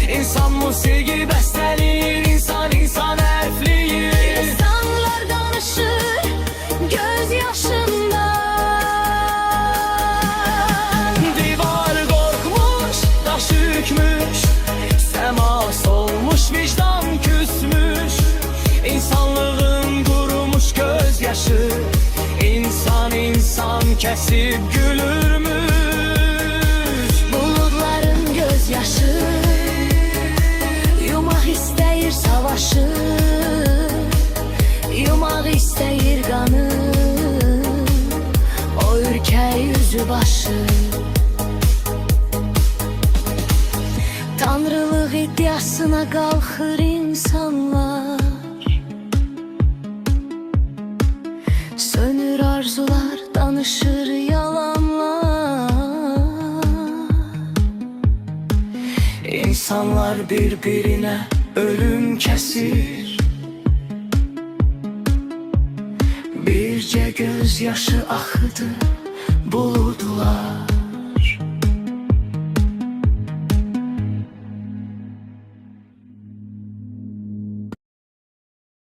İnsan musiqi bəstəliyir, insan hərfliyir. İnsanlar danışır göz yaşında. Divar qorxmuş, daş ürkmüş, səma solmuş, vicdan küsmüş. İnsanlığın qurumuş göz yaşı, insan kəsib gülürmüş. Buludların göz yaşı yumaq istəyir savaşı, yumaq istəyir qanı, o ürkək yüzü başı. Tanrılıq iddiasına qalxır insanlar, sönür arzular, danışır yalanlar. İnsanlar bir-birinə ölüm kəsir, bircə göz yaşı axıdı buludlar.